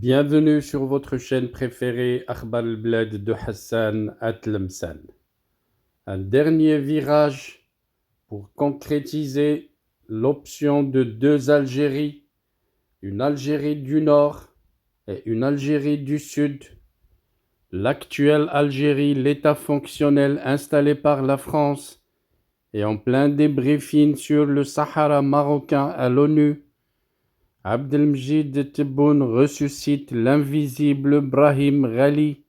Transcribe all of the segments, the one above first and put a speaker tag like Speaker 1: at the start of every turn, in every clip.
Speaker 1: Bienvenue sur votre chaîne préférée Akhbar al-Blad de Hassan Atlemsan. Un dernier virage pour concrétiser l'option de deux Algéries, une Algérie du Nord et une Algérie du Sud. L'actuelle Algérie, l'État fonctionnel installé par la France, est en plein débriefing sur le Sahara marocain à l'ONU. Abdelmjid Tebboune ressuscite l'invisible Brahim Ghali,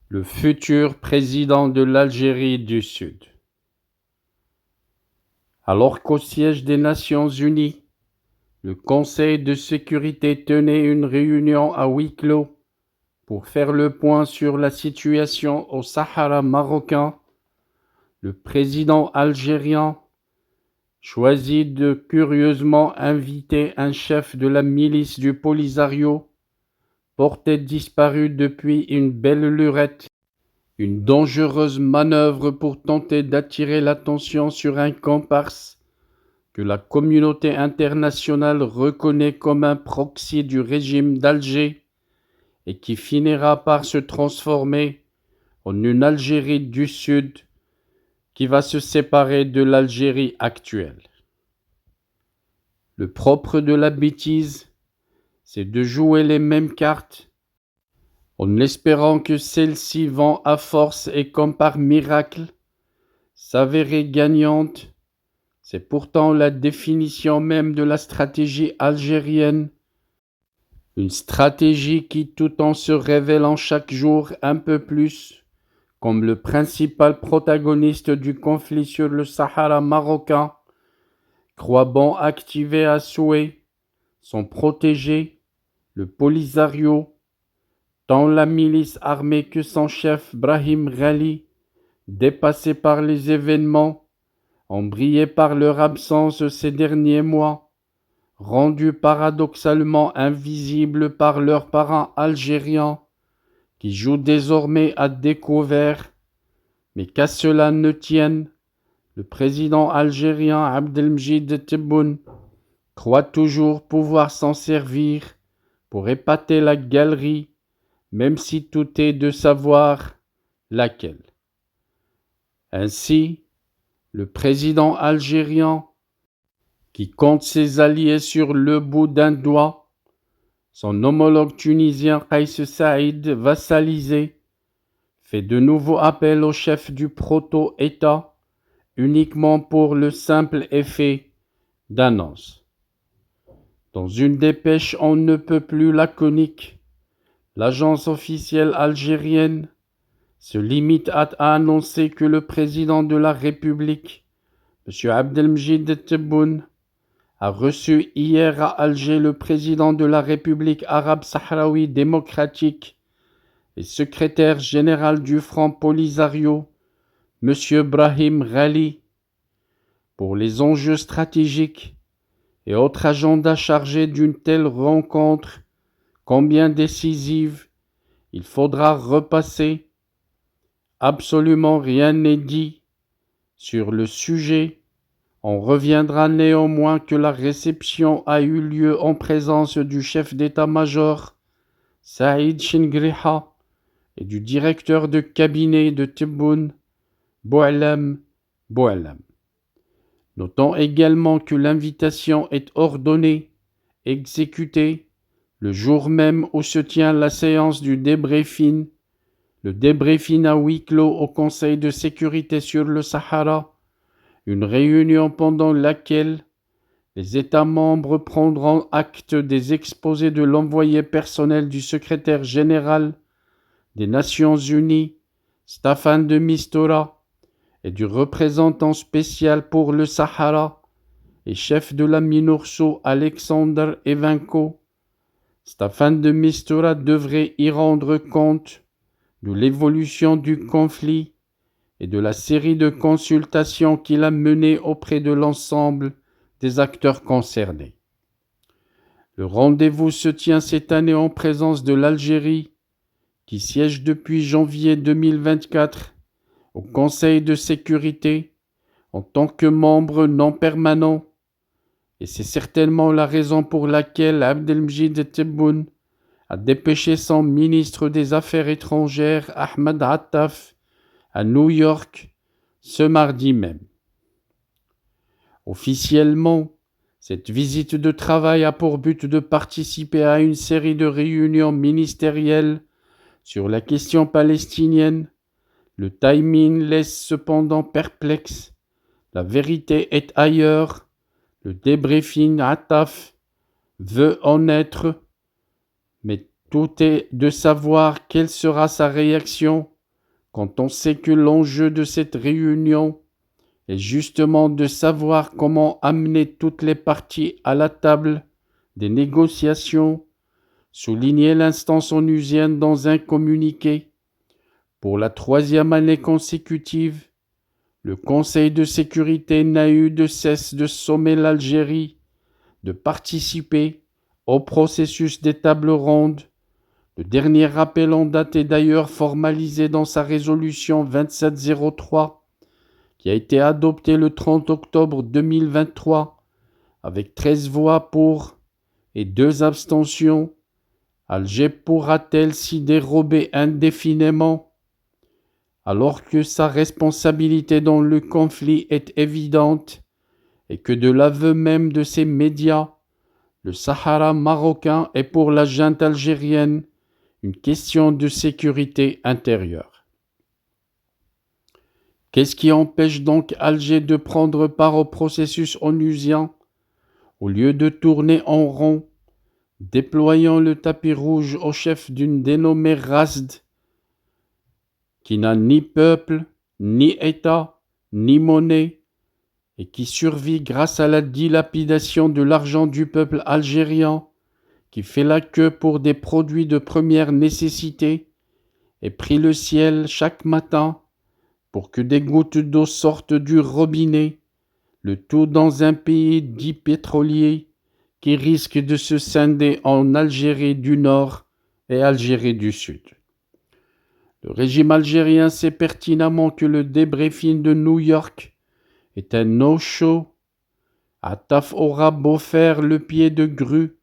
Speaker 1: le futur président de l'Algérie du Sud. Alors qu'au siège des Nations Unies, le Conseil de sécurité tenait une réunion à huis clos pour faire le point sur la situation au Sahara marocain, le président algérien choisit de curieusement inviter un chef de la milice du Polisario, porté disparu depuis une belle lurette, une dangereuse manœuvre pour tenter d'attirer l'attention sur un comparse que la communauté internationale reconnaît comme un proxy du régime d'Alger et qui finira par se transformer en une Algérie du Sud qui va se séparer de l'Algérie actuelle. Le propre de la bêtise, c'est de jouer les mêmes cartes en espérant que celles-ci vont à force et comme par miracle s'avérer gagnantes. C'est pourtant la définition même de la stratégie algérienne. Une stratégie qui, tout en se révélant chaque jour un peu plus comme le principal protagoniste du conflit sur le Sahara marocain, croit bon activer à souhait son protégé, le Polisario, tant la milice armée que son chef Brahim Ghali, dépassés par les événements, ont brillé par leur absence ces derniers mois, rendus paradoxalement invisibles par leurs parents algériens, qui jouent désormais à découvert. Mais qu'à cela ne tienne, le président algérien Abdelmjid Tebboune croit toujours pouvoir s'en servir pour épater la galerie, même si tout est de savoir laquelle. Ainsi, le président algérien, qui compte ses alliés sur le bout d'un doigt, son homologue tunisien Kais Saïd vassalisé, fait de nouveau appel au chef du proto-État uniquement pour le simple effet d'annonce. Dans une dépêche on ne peut plus laconique, l'agence officielle algérienne se limite à annoncer que le président de la République, M. Abdelmjid Tebboune, a reçu hier à Alger le président de la République arabe sahraoui démocratique et secrétaire général du Front Polisario, M. Brahim Ghali. Pour les enjeux stratégiques et autres agendas chargés d'une telle rencontre, combien décisive, il faudra repasser. Absolument rien n'est dit sur le sujet. On reviendra néanmoins que la réception a eu lieu en présence du chef d'état-major, Saïd Chengriha, et du directeur de cabinet de Tebboune, Boualem Boualem. Notons également que l'invitation est ordonnée, exécutée, le jour même où se tient la séance du débriefing, le débriefing à huis clos au Conseil de sécurité sur le Sahara, une réunion pendant laquelle les États membres prendront acte des exposés de l'envoyé personnel du secrétaire général des Nations Unies, Staffan de Mistura, et du représentant spécial pour le Sahara et chef de la MINURSO Alexander Evenko. Staffan de Mistura devrait y rendre compte de l'évolution du conflit et de la série de consultations qu'il a menées auprès de l'ensemble des acteurs concernés. Le rendez-vous se tient cette année en présence de l'Algérie, qui siège depuis janvier 2024 au Conseil de sécurité en tant que membre non permanent, et c'est certainement la raison pour laquelle Abdelmjid Tebboune a dépêché son ministre des Affaires étrangères, Ahmed Attaf, à New York ce mardi même. Officiellement, cette visite de travail a pour but de participer à une série de réunions ministérielles sur la question palestinienne. Le timing laisse cependant perplexe. La vérité est ailleurs. Le débriefing Attaf veut en être, mais tout est de savoir quelle sera sa réaction quand on sait que l'enjeu de cette réunion est justement de savoir comment amener toutes les parties à la table des négociations, soulignait l'instance onusienne dans un communiqué. Pour la 3e année consécutive, le Conseil de sécurité n'a eu de cesse de sommer l'Algérie de participer au processus des tables rondes. Le dernier rappel en date est d'ailleurs formalisé dans sa résolution 2703, qui a été adoptée le 30 octobre 2023 avec 13 voix pour et 2 abstentions. Alger pourra-t-elle s'y dérober indéfiniment alors que sa responsabilité dans le conflit est évidente et que de l'aveu même de ses médias, le Sahara marocain est pour la junte algérienne une question de sécurité intérieure. Qu'est-ce qui empêche donc Alger de prendre part au processus onusien au lieu de tourner en rond, déployant le tapis rouge au chef d'une dénommée Razd, qui n'a ni peuple, ni État, ni monnaie, et qui survit grâce à la dilapidation de l'argent du peuple algérien, qui fait la queue pour des produits de première nécessité, et prie le ciel chaque matin pour que des gouttes d'eau sortent du robinet, le tout dans un pays dit pétrolier qui risque de se scinder en Algérie du Nord et Algérie du Sud. Le régime algérien sait pertinemment que le débriefing de New York est un no-show. Attaf aura beau faire le pied de grue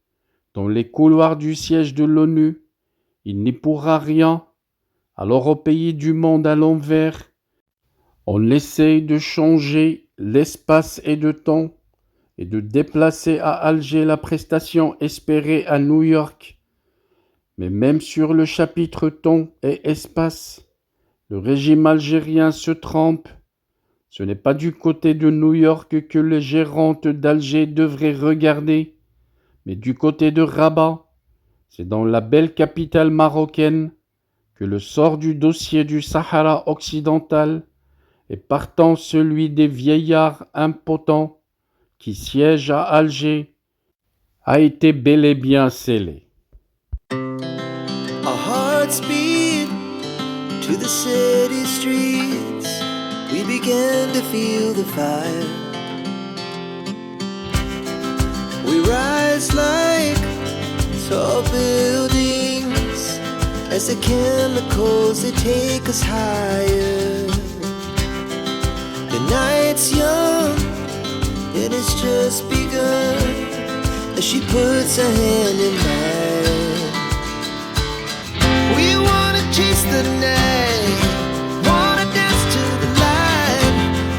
Speaker 1: dans les couloirs du siège de l'ONU, il n'y pourra rien. Alors au pays du monde à l'envers, on essaye de changer l'espace et le temps et de déplacer à Alger la prestation espérée à New York. Mais même sur le chapitre temps et espace, le régime algérien se trompe. Ce n'est pas du côté de New York que les gérantes d'Alger devraient regarder, mais du côté de Rabat. C'est dans la belle capitale marocaine que le sort du dossier du Sahara occidental, et partant celui des vieillards impotents qui siègent à Alger, a été bel et bien scellé.
Speaker 2: Our hearts beat to the city streets. We began to feel the fire. We rise like tall buildings as the chemicals, they take us higher. The night's young and it's just begun as she puts her hand in mine. We wanna chase the night, wanna dance to the light,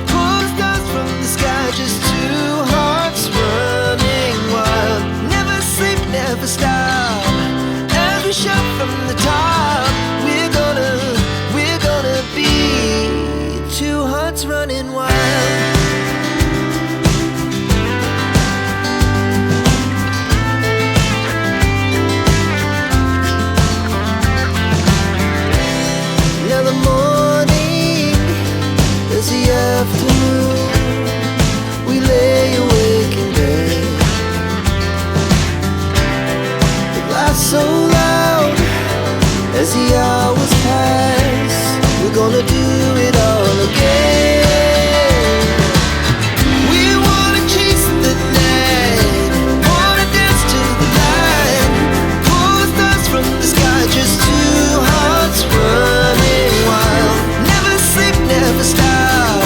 Speaker 2: pull stars from the sky, just two hearts running wild. Never sleep, never stop, as we shout from the top. We're gonna be two hearts running wild. Afternoon, we lay awake in bed. The glass so loud as the hours pass. We're gonna do it all again. We wanna chase the night, wanna dance to the light, pull stars from the sky, just two hearts running wild. Never sleep, never stop,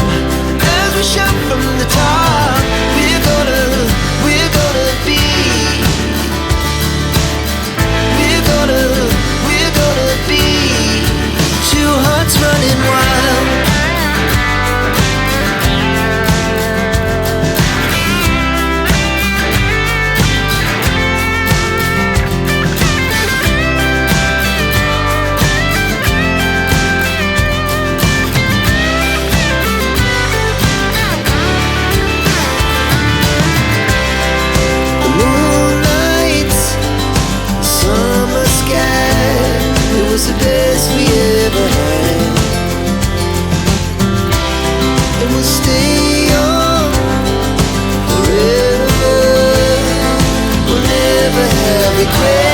Speaker 2: stay young forever. We'll never have regrets.